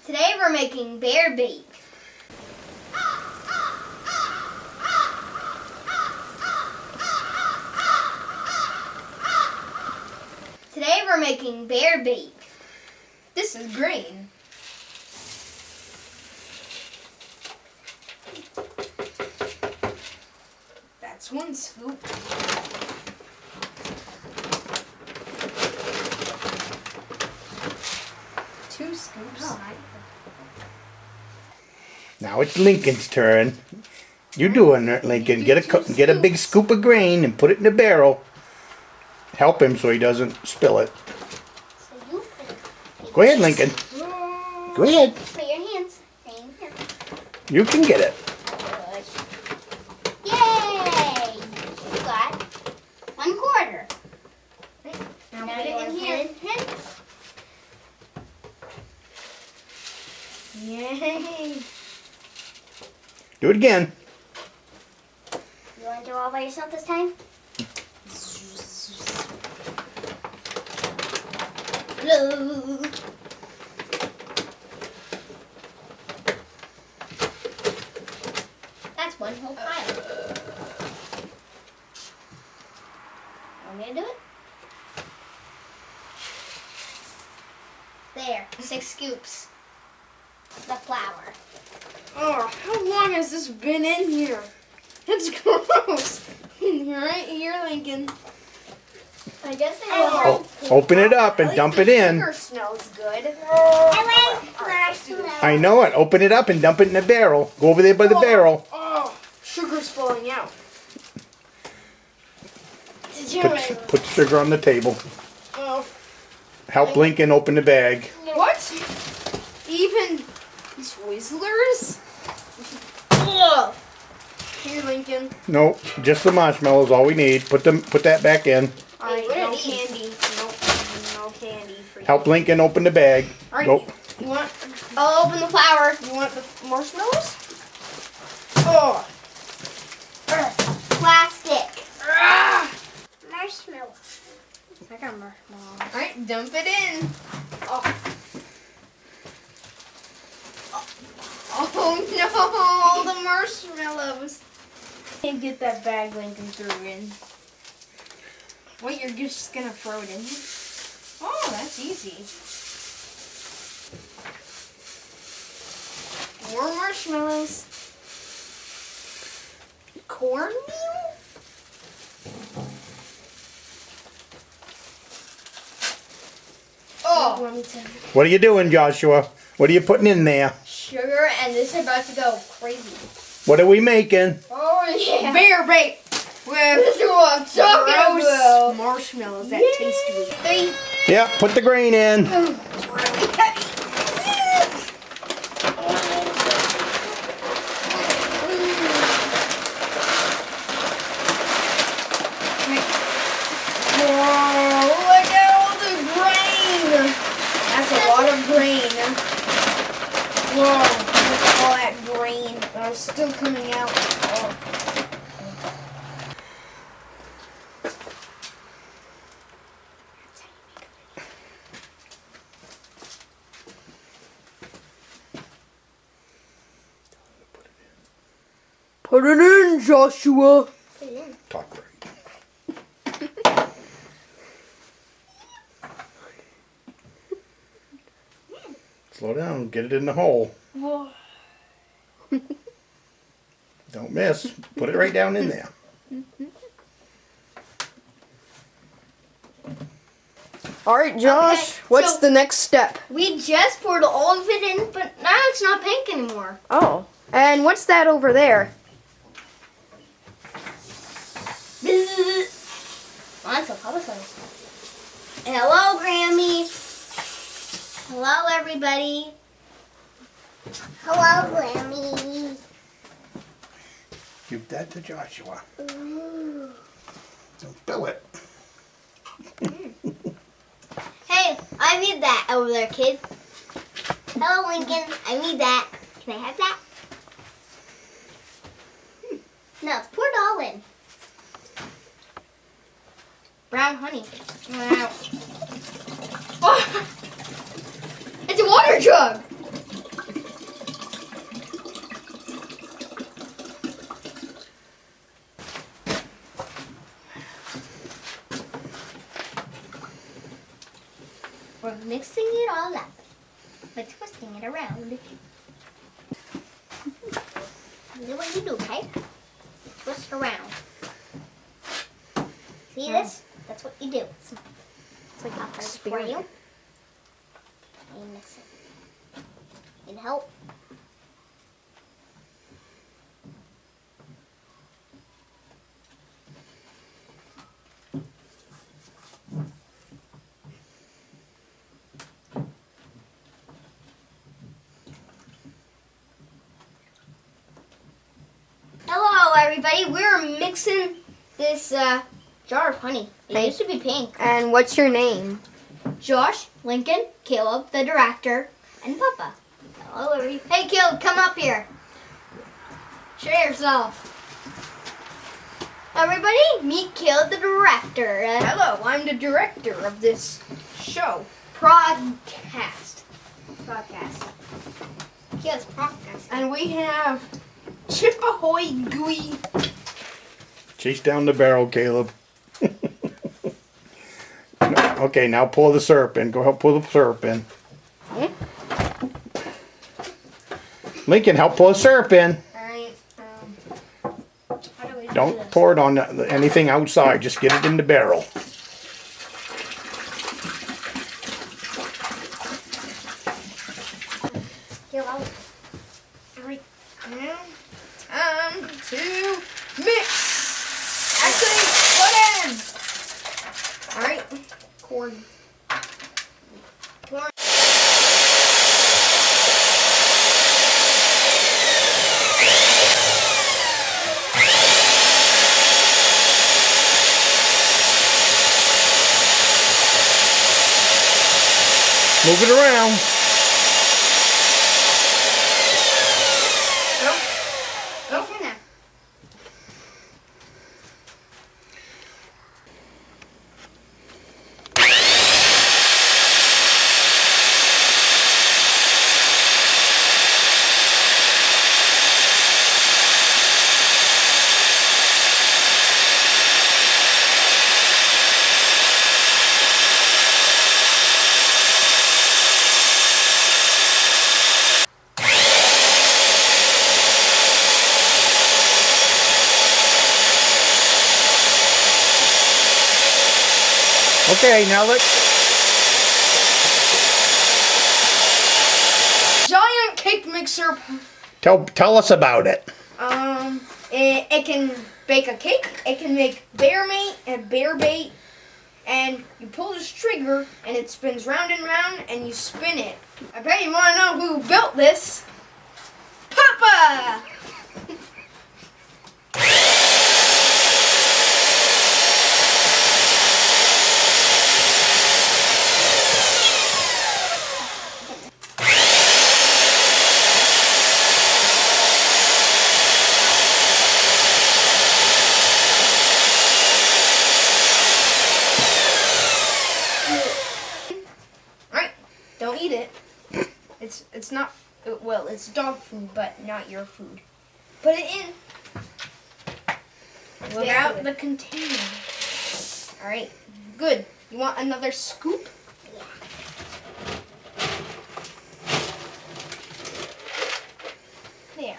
Today we're making bear bait. Today we're making bear bait. This is green. That's one scoop. Two scoops. Oh, Now it's Lincoln's turn. You doing it, Lincoln? Get a big scoop of grain and put it in the barrel. Help him so he doesn't spill it. Go ahead, Lincoln. Go ahead. Put your hands. Here. You can get it. Yay! You got 1/4. Now put it in here. Yay! Do it again. You want to do it all by yourself this time? Hello. That's one whole pile. Want me to do it? There, 6 scoops. The flour. Oh, how long has this been in here? It's gross. Right here, Lincoln. I guess they Oh, open it up and dump it in. Sugar smells good. I like marshmallows. I know it. Open it up and dump it in the barrel. Go over there by the barrel. Oh, sugar's falling out. Put the sugar on the table. Oh, Help Lincoln open the bag. what? Even Twizzlers? Here, Lincoln. No, just the marshmallows. All we need. Put that back in. Alright, what are no these? candy. Nope, no candy for you. Help Lincoln open the bag. Alright, Go. you want I'll open the flour. the marshmallows? Oh, Plastic. ah! Marshmallow. I got marshmallow. Alright, dump it in. Oh no, the marshmallows. Can't get that bag Lincoln threw in. Wait, you're just gonna throw it in here? Oh, that's easy. More marshmallows. Cornmeal? Oh, What are you doing, Joshua? What are you putting in there? Sugar, and this is about to go crazy. What are we making? Oh yeah. bear bait This with is what I'm talking gross about. marshmallows that taste weird. 3. Yeah, put the grain in. It's really heavy. Whoa, look at all the grain. That's a lot of grain. Whoa, look at all that grain. It's still coming out. Oh. Put it in, Joshua. Talk right. Slow down. Get it in the hole. Whoa. Don't miss. Put it right down in there. All right, Josh. Okay, what's so- the next step? We just poured all of it in, but now it's not pink anymore. Oh, and what's that over there? Oh, that's a publicized. Hello, Grammy. Hello, everybody. Hello, Grammy. Give that to Joshua. Don't spill it. Hey, I need that over there, kid. Hello, Lincoln. I need that. Can I have that? No, it's poured all in. Brown honey. Wow. Oh, it's a water jug. We're mixing it all up. We're twisting it around. This is what you do, okay? You twist around. See this? That's what you do. It's like I'll try to for you. And you mix it. Need help? Hello, everybody. We're mixing this jar of honey. It used to be pink. And what's your name? Josh, Lincoln, Caleb, the director, and Papa. Hello, everybody. Hey, Caleb, come up here. Show yourself. Everybody, meet Caleb, the director. Hello, I'm the director of this show. Podcast. Caleb's podcast. And we have Chip Ahoy Gooey. Chase down the barrel, Caleb. Okay, now pour the syrup in. Go help pour the syrup in. Lincoln, help pour the syrup in. Alright, how do we do Don't this? pour it on anything outside. Just get it in the barrel. Caleb, I'll- Alright, now, time to mix. Actually, put in. Alright, corn. Move it around. It's in there. Okay, now let's... Giant cake mixer. Tell us about it. It can bake a cake. It can make bear bait, and you pull this trigger, and it spins round and round, and you spin it. I bet you want to know who built this. Papa! Alright, don't eat it. It's not, well, it's dog food, but not your food. Put it in. Without the container. Alright, good. You want another scoop? There.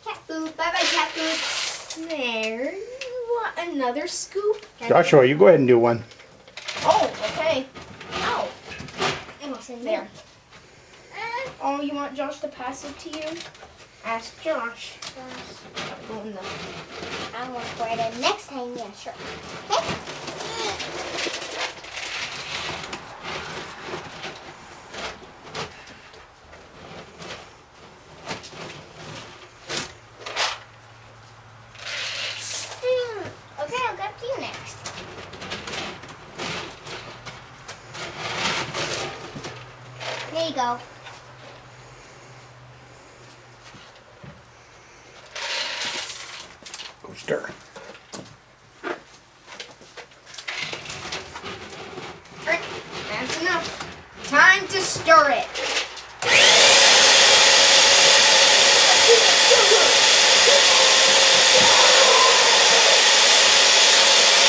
Cat food. Bye-bye, cat food. There. You want another scoop? Joshua, you go ahead and do one. Oh, okay. Oh. It was in There. Oh, you want Josh to pass it to you? Ask Josh. Go in the... I want for it next time. Yeah, sure. Okay. Okay, I'll go up to you next. There you go. Go stir. Alright, that's enough. Time to stir it.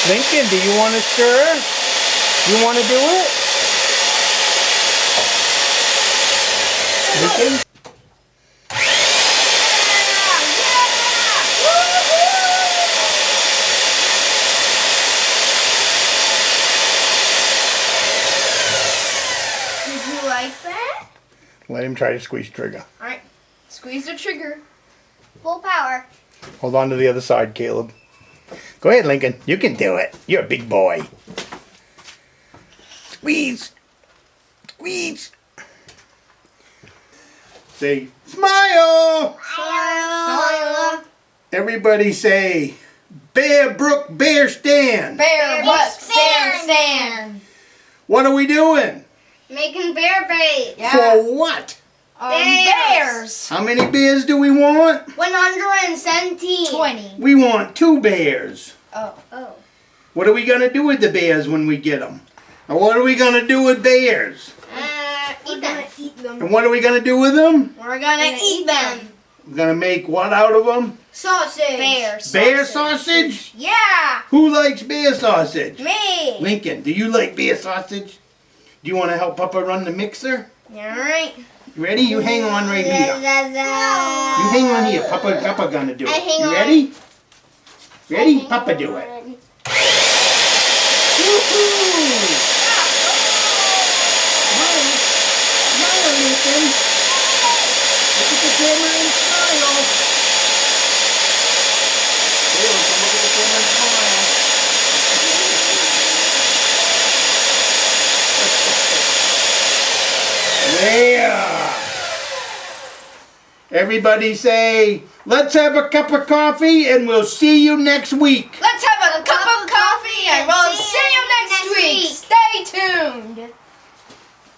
Lincoln, do you want to stir? You want to do it? Lincoln. Did you like that? Let him try to squeeze trigger. Alright. Squeeze the trigger. Full power. Hold on to the other side, Caleb. Go ahead, Lincoln. You can do it. You're a big boy. Squeeze. Squeeze. Say, smile. Smile. Everybody say, Bear Brook Bear Stand. Bear butt stand. What are we doing? Making bear bait. Yeah. For what? Bears. How many bears do we want? 117. 20. We want 2 bears. Oh. Oh. What are we going to do with the bears when we get them? And what are we going to do with bears? Eat them. Eat them. And what are we going to do with them? We're gonna eat them. We're going to make what out of them? Sausage. Bears. Bear sausage? Yeah. Who likes bear sausage? Me. Lincoln, do you like beer sausage? Do you want to help Papa run the mixer? Alright. You ready? You hang on right here. You hang on here. Papa gonna do I it. hang You on. ready? Ready? Papa do it. Woohoo! Smile. Smile, Lincoln. Look at the camera and smile. Caleb, come look at the camera and smile. Yeah. Everybody say, let's have a cup of coffee and we'll see you next week. Let's have a cup of coffee and we'll see you